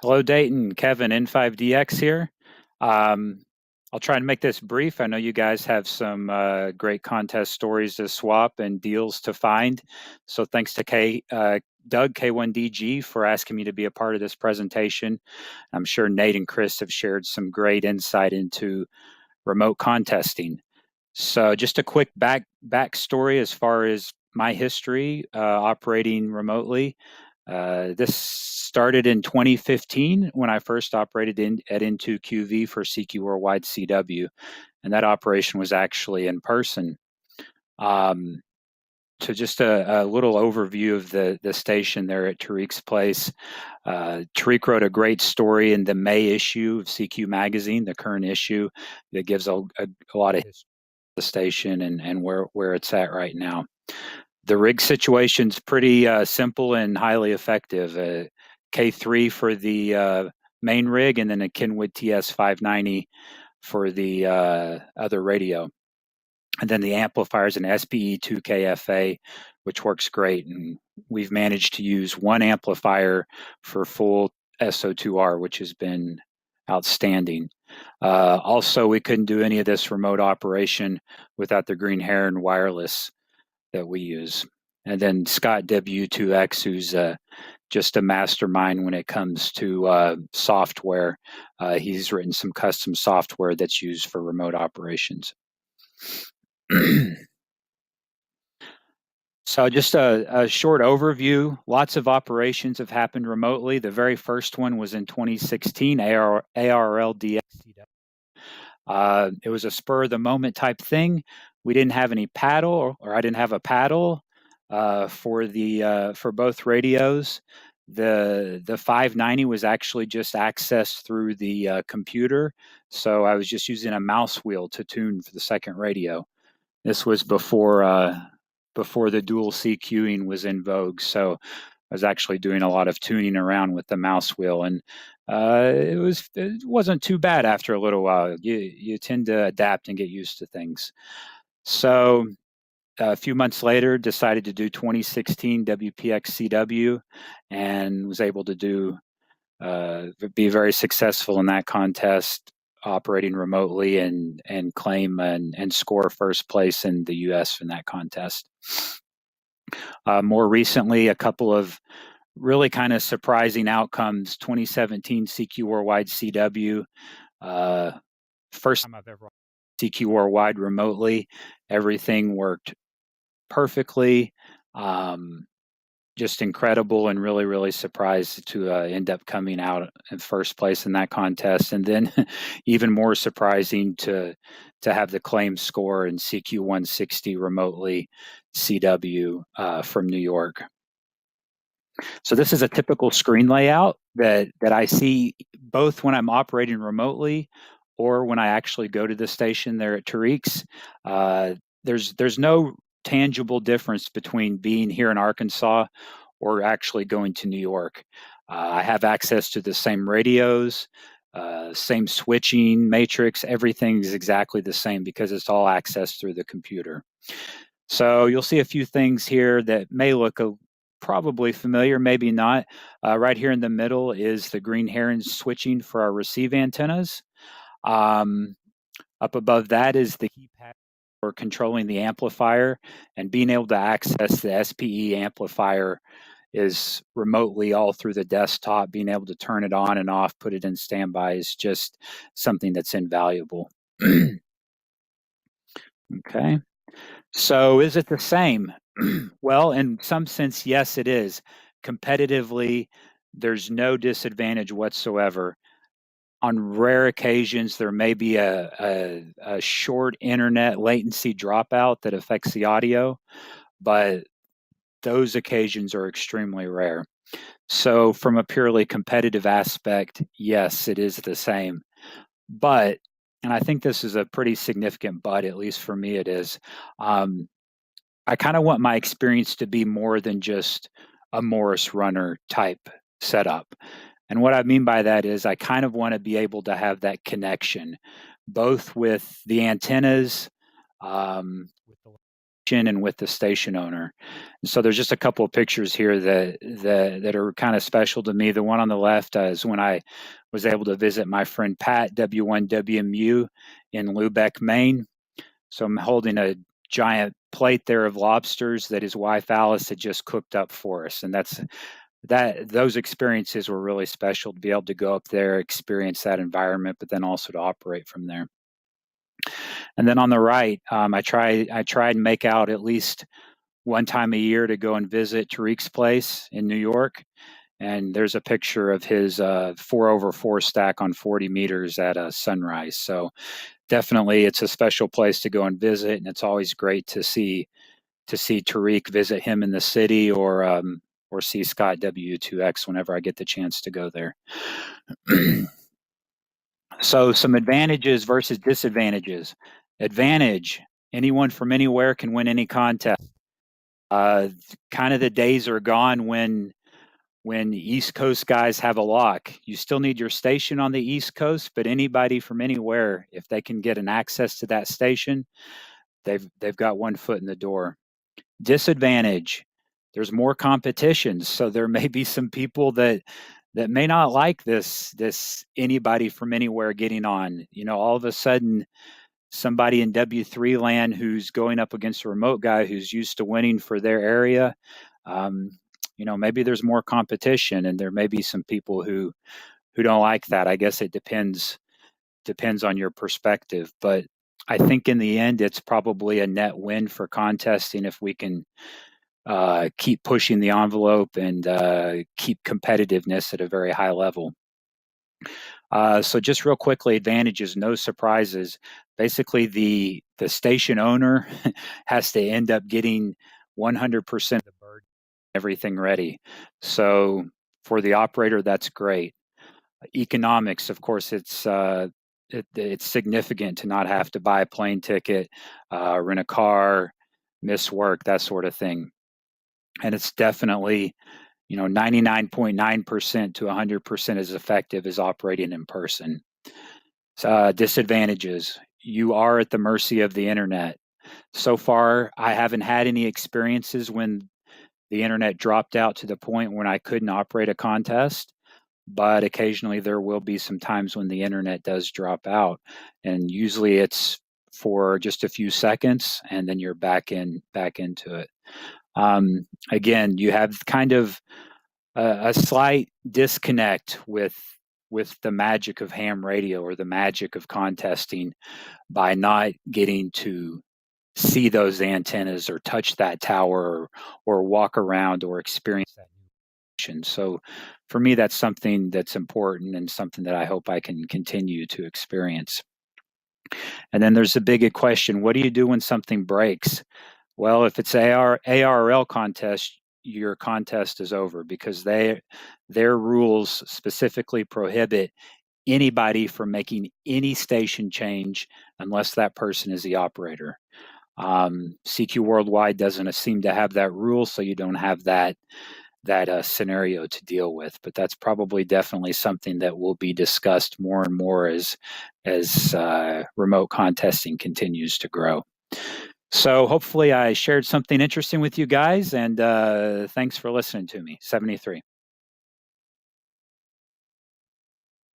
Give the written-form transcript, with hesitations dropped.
Hello, Dayton. Kevin, N5DX here. Um, I'll try and make this brief. I know you guys have some great contest stories to swap and deals to find. So thanks to Doug K1DG for asking me to be a part of this presentation. I'm sure Nate and Chris have shared some great insight into remote contesting. So just a quick backstory as far as my history operating remotely. This started in 2015 when I first operated at N2QV for CQ Worldwide CW, and that operation was actually in person. So just a little overview of the station there at Tariq's place. Tariq wrote a great story in the May issue of CQ Magazine, the current issue, that gives a lot of history of the station and where it's at right now. The rig situation's pretty simple and highly effective. K3 for the main rig, and then a Kenwood TS590 for the other radio. And then the amplifier's an SPE 2KFA, which works great. And we've managed to use one amplifier for full SO2R, which has been outstanding. Also, we couldn't do any of this remote operation without the Green Heron wireless that we use. And then Scott W2X, who's just a mastermind when it comes to software. He's written some custom software that's used for remote operations. So just a short overview. Lots of operations have happened remotely. The very first one was in 2016, ARLDX. It was a spur of the moment type thing. We didn't have any paddle, or I didn't have a paddle for both radios. The 590 was actually just accessed through the computer, so I was just using a mouse wheel to tune for the second radio. This was before the dual CQing was in vogue, so I was actually doing a lot of tuning around with the mouse wheel, and it wasn't too bad after a little while. You tend to adapt and get used to things. So a few months later, decided to do 2016 WPXCW, and was able to be very successful in that contest, operating remotely and claim and score first place in the U.S. in that contest. More recently, a couple of really kind of surprising outcomes. 2017 CQ Worldwide CW, first time I've ever CQ Worldwide remotely. Everything worked perfectly. Just incredible, and really, really surprised to end up coming out in first place in that contest. And then even more surprising to have the claim score in CQ 160 remotely CW from New York. So this is a typical screen layout that I see both when I'm operating remotely or when I actually go to the station there at Tariq's. There's no tangible difference between being here in Arkansas or actually going to New York. I have access to the same radios, same switching matrix. Everything is exactly the same because it's all accessed through the computer. So you'll see a few things here that may look probably familiar, maybe not. Right here in the middle is the Green Heron switching for our receive antennas. Up above that is the keypad for controlling the amplifier, and being able to access the SPE amplifier is remotely all through the desktop. Being able to turn it on and off, put it in standby is just something that's invaluable. Okay. So is it the same? Well, in some sense, yes, it is. Competitively, there's no disadvantage whatsoever. On rare occasions, there may be a short internet latency dropout that affects the audio, but those occasions are extremely rare. So from a purely competitive aspect, yes, it is the same. But, and I think this is a pretty significant but, at least for me it is, I kind of want my experience to be more than just a Morris runner type setup. And what I mean by that is I kind of want to be able to have that connection, both with the antennas, with the and with the station owner. So there's just a couple of pictures here that are kind of special to me. The one on the left is when I was able to visit my friend Pat, W1WMU, in Lubec, Maine. So I'm holding a giant plate there of lobsters that his wife Alice had just cooked up for us, and those experiences were really special to be able to go up there, experience that environment, but then also to operate from there. And then on the right, I try and make out at least one time a year to go and visit Tariq's place in New York. And there's a picture of his 4/4 stack on 40 meters at sunrise. So definitely it's a special place to go and visit. And it's always great to see Tariq, visit him in the city, or see Scott W2X whenever I get the chance to go there. So some advantages versus disadvantages. Advantage, anyone from anywhere can win any contest. Kind of the days are gone when East Coast guys have a lock. You still need your station on the East Coast, but anybody from anywhere, if they can get an access to that station, they've got one foot in the door. Disadvantage, there's more competition, so there may be some people that may not like this anybody from anywhere getting on. All of a sudden somebody in W3 land who's going up against a remote guy who's used to winning for their area, maybe there's more competition, and there may be some people who don't like that. I guess it depends on your perspective, but I think in the end it's probably a net win for contesting if we can keep pushing the envelope and keep competitiveness at a very high level. So just real quickly, advantages, no surprises. Basically, the station owner has to end up getting 100% of the bird, everything ready. So for the operator, that's great. Economics, of course, it's significant to not have to buy a plane ticket, rent a car, miss work, that sort of thing. And it's definitely 99.9% to 100% as effective as operating in person. Disadvantages, you are at the mercy of the internet. So far, I haven't had any experiences when the internet dropped out to the point when I couldn't operate a contest, but occasionally there will be some times when the internet does drop out, and usually it's for just a few seconds and then you're back into it. Again, you have kind of a slight disconnect with the magic of ham radio or the magic of contesting by not getting to see those antennas or touch that tower or walk around or experience that new. So for me, that's something that's important and something that I hope I can continue to experience. And then there's a big question, what do you do when something breaks? Well, if it's ARRL contest, your contest is over, because their rules specifically prohibit anybody from making any station change unless that person is the operator. CQ Worldwide doesn't seem to have that rule, so you don't have that scenario to deal with. But that's probably definitely something that will be discussed more and more as remote contesting continues to grow. So hopefully I shared something interesting with you guys, and thanks for listening to me. 73.